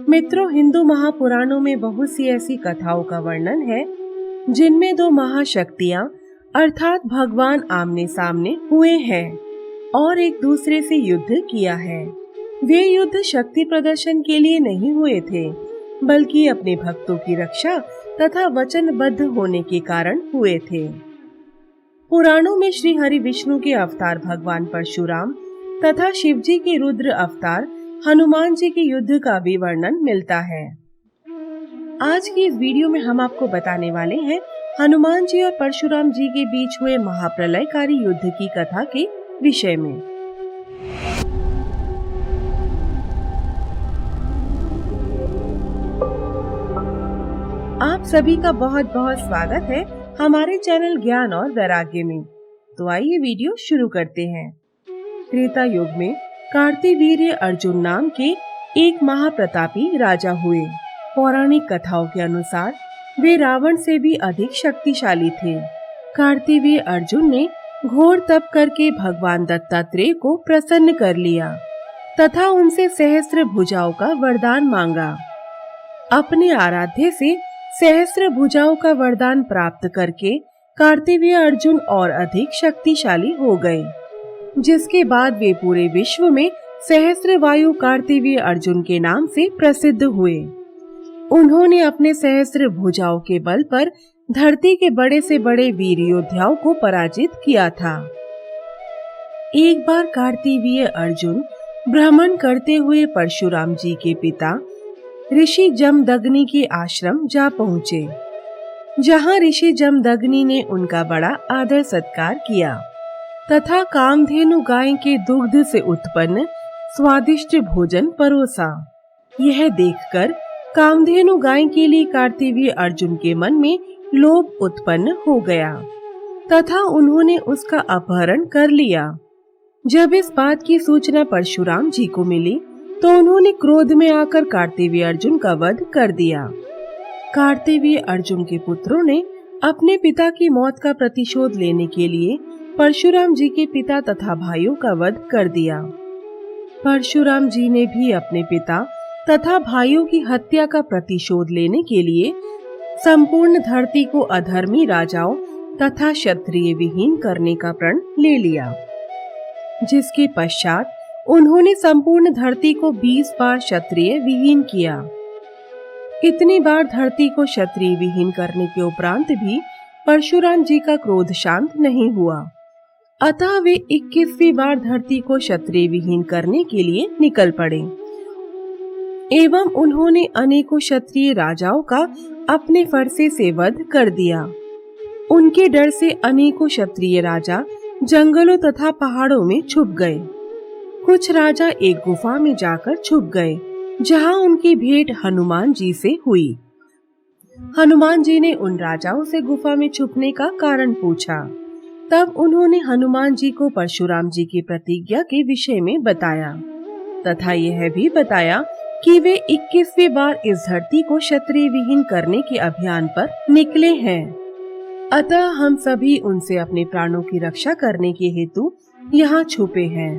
मित्रों, हिंदू महापुराणों में बहुत सी ऐसी कथाओं का वर्णन है जिनमें दो महाशक्तियां अर्थात भगवान आमने सामने हुए हैं और एक दूसरे से युद्ध किया है। वे युद्ध शक्ति प्रदर्शन के लिए नहीं हुए थे, बल्कि अपने भक्तों की रक्षा तथा वचनबद्ध होने के कारण हुए थे। पुराणों में श्री हरि विष्णु के अवतार भगवान परशुराम तथा शिव जी के रुद्र अवतार हनुमान जी के युद्ध का भी वर्णन मिलता है। आज की इस वीडियो में हम आपको बताने वाले हैं हनुमान जी और परशुराम जी के बीच हुए महाप्रलयकारी युद्ध की कथा के विषय में। आप सभी का बहुत बहुत स्वागत है हमारे चैनल ज्ञान और वैराग्य में। तो आइए वीडियो शुरू करते हैं। त्रेता युग में कार्तिवीर्य अर्जुन नाम के एक महाप्रतापी राजा हुए। पौराणिक कथाओं के अनुसार वे रावण से भी अधिक शक्तिशाली थे। कार्तिवीर्य अर्जुन ने घोर तप करके भगवान दत्तात्रेय को प्रसन्न कर लिया तथा उनसे सहस्त्र भुजाओं का वरदान मांगा। अपने आराध्य से सहस्त्र भुजाओं का वरदान प्राप्त करके कार्तिवीर्य अर्जुन और अधिक शक्तिशाली हो गए, जिसके बाद वे पूरे विश्व में सहस्त्र वायु कार्तिवीर्य अर्जुन के नाम से प्रसिद्ध हुए। उन्होंने अपने सहस्त्र भुजाओं के बल पर धरती के बड़े से बड़े वीर योद्धाओं को पराजित किया था। एक बार कार्तिवीर्य अर्जुन भ्रमण करते हुए परशुराम जी के पिता ऋषि जमदग्नि के आश्रम जा पहुँचे, जहाँ ऋषि जमदग्नि ने उनका बड़ा आदर सत्कार किया तथा कामधेनु गाय के दुग्ध से उत्पन्न स्वादिष्ट भोजन परोसा। यह देखकर कामधेनु गाय के लिए कार्तिवीर्य अर्जुन के मन में लोभ उत्पन्न हो गया तथा उन्होंने उसका अपहरण कर लिया। जब इस बात की सूचना परशुराम जी को मिली तो उन्होंने क्रोध में आकर कार्तिवीर्य अर्जुन का वध कर दिया। कार्तिवीर्य अर्जुन के पुत्रों ने अपने पिता की मौत का प्रतिशोध लेने के लिए परशुराम जी के पिता तथा भाइयों का वध कर दिया। परशुराम जी ने भी अपने पिता तथा भाइयों की हत्या का प्रतिशोध लेने के लिए संपूर्ण धरती को अधर्मी राजाओं तथा क्षत्रिय विहीन करने का प्रण ले लिया, जिसके पश्चात उन्होंने संपूर्ण धरती को 20 बार क्षत्रिय विहीन किया। इतनी बार धरती को क्षत्रिय विहीन करने के उपरांत भी परशुराम जी का क्रोध शांत नहीं हुआ, अतः वे 21वीं बार धरती को क्षत्रिय विहीन करने के लिए निकल पड़े एवं उन्होंने अनेकों क्षत्रिय राजाओं का अपने फरसे से वध कर दिया। उनके डर से अनेकों क्षत्रिय राजा जंगलों तथा पहाड़ों में छुप गए। कुछ राजा एक गुफा में जाकर छुप गए, जहां उनकी भेंट हनुमान जी से हुई। हनुमान जी ने उन राजाओं से गुफा में छुपने का कारण पूछा। तब उन्होंने हनुमान जी को परशुराम जी की प्रतिज्ञा के विषय में बताया तथा यह भी बताया कि वे 21वीं बार इस धरती को क्षत्रिय विहीन करने के अभियान पर निकले हैं, अतः हम सभी उनसे अपने प्राणों की रक्षा करने के हेतु यहाँ छुपे हैं।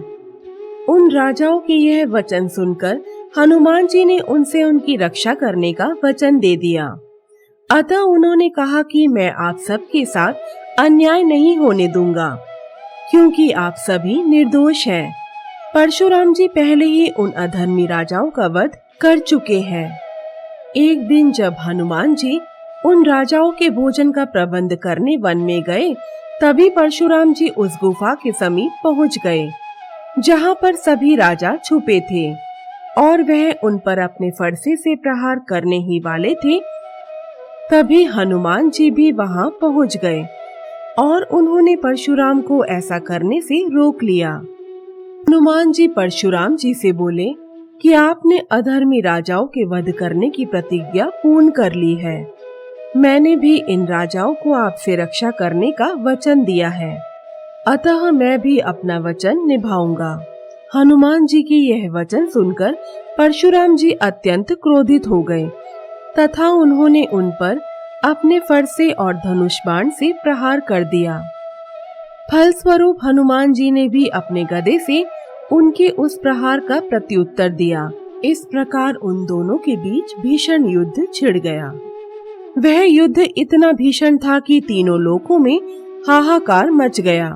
उन राजाओं के यह वचन सुनकर हनुमान जी ने उनसे उनकी रक्षा करने का वचन दे दिया। अतः उन्होंने कहा कि मैं आप सबके साथ अन्याय नहीं होने दूंगा, क्योंकि आप सभी निर्दोष हैं। परशुराम जी पहले ही उन अधर्मी राजाओं का वध कर चुके हैं। एक दिन जब हनुमान जी उन राजाओं के भोजन का प्रबंध करने वन में गए, तभी परशुराम जी उस गुफा के समीप पहुंच गए, जहां पर सभी राजा छुपे थे और वह उन पर अपने फरसे से प्रहार करने ही वाले थे। तभी हनुमान जी भी वहां पहुंच गए और उन्होंने परशुराम को ऐसा करने से रोक लिया। हनुमान जी परशुराम जी से बोले कि आपने अधर्मी राजाओं के वध करने की प्रतिज्ञा पूर्ण कर ली है। मैंने भी इन राजाओं को आपसे रक्षा करने का वचन दिया है, अतः मैं भी अपना वचन निभाऊंगा। हनुमान जी की यह वचन सुनकर परशुराम जी अत्यंत क्रोधित हो गए तथा उन्होंने उन पर अपने फरसे और धनुष बाण से प्रहार कर दिया। फलस्वरूप हनुमान जी ने भी अपने गदे से उनके उस प्रहार का प्रत्युत्तर दिया इस प्रकार उन दोनों के बीच भीषण युद्ध छिड़ गया। वह युद्ध इतना भीषण था कि तीनों लोकों में हाहाकार मच गया।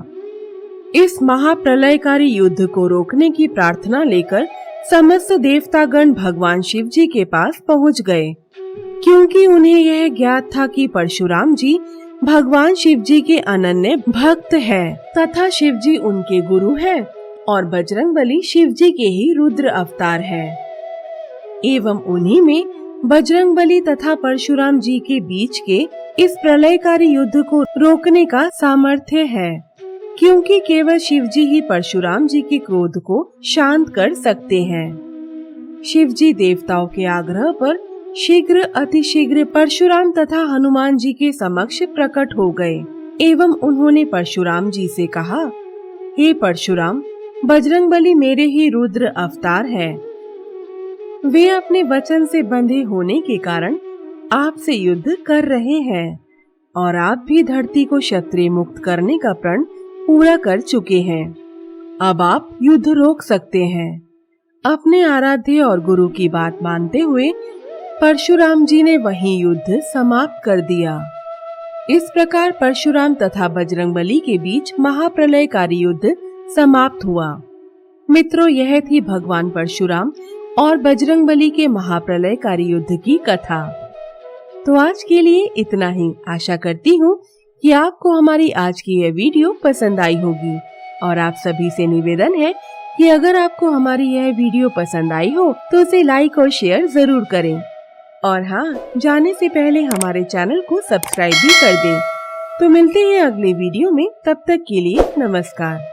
इस महाप्रलयकारी युद्ध को रोकने की प्रार्थना लेकर समस्त देवतागण भगवान शिव जी के पास पहुंच गए, क्योंकि उन्हें यह ज्ञात था कि परशुराम जी भगवान शिव जी के अनन्य भक्त हैं तथा शिव जी उनके गुरु हैं और बजरंगबली शिव जी के ही रुद्र अवतार हैं। एवं उन्हीं में बजरंगबली तथा परशुराम जी के बीच के इस प्रलयकारी युद्ध को रोकने का सामर्थ्य है, क्योंकि केवल शिव जी ही परशुराम जी के क्रोध को शांत कर सकते हैं। शिव जी देवताओं के आग्रह पर शीघ्र अतिशीघ्र परशुराम तथा हनुमान जी के समक्ष प्रकट हो गए एवं उन्होंने परशुराम जी से कहा, हे परशुराम, बजरंगबली मेरे ही रुद्र अवतार है। वे अपने वचन से बंधे होने के कारण आपसे युद्ध कर रहे हैं और आप भी धरती को क्षत्रिय मुक्त करने का प्रण पूरा कर चुके हैं। अब आप युद्ध रोक सकते हैं। अपने आराध्य और गुरु की बात मानते हुए परशुराम जी ने वही युद्ध समाप्त कर दिया। इस प्रकार परशुराम तथा बजरंगबली के बीच महाप्रलयकारी युद्ध समाप्त हुआ। मित्रों, यह थी भगवान परशुराम और बजरंगबली के महाप्रलयकारी युद्ध की कथा। तो आज के लिए इतना ही। आशा करती हूँ कि आपको हमारी आज की यह वीडियो पसंद आई होगी और आप सभी से निवेदन है कि अगर आपको हमारी यह वीडियो पसंद आई हो तो उसे लाइक और शेयर जरूर करें। और हाँ, जाने से पहले हमारे चैनल को सब्सक्राइब भी कर दें। तो मिलते हैं अगले वीडियो में, तब तक के लिए नमस्कार।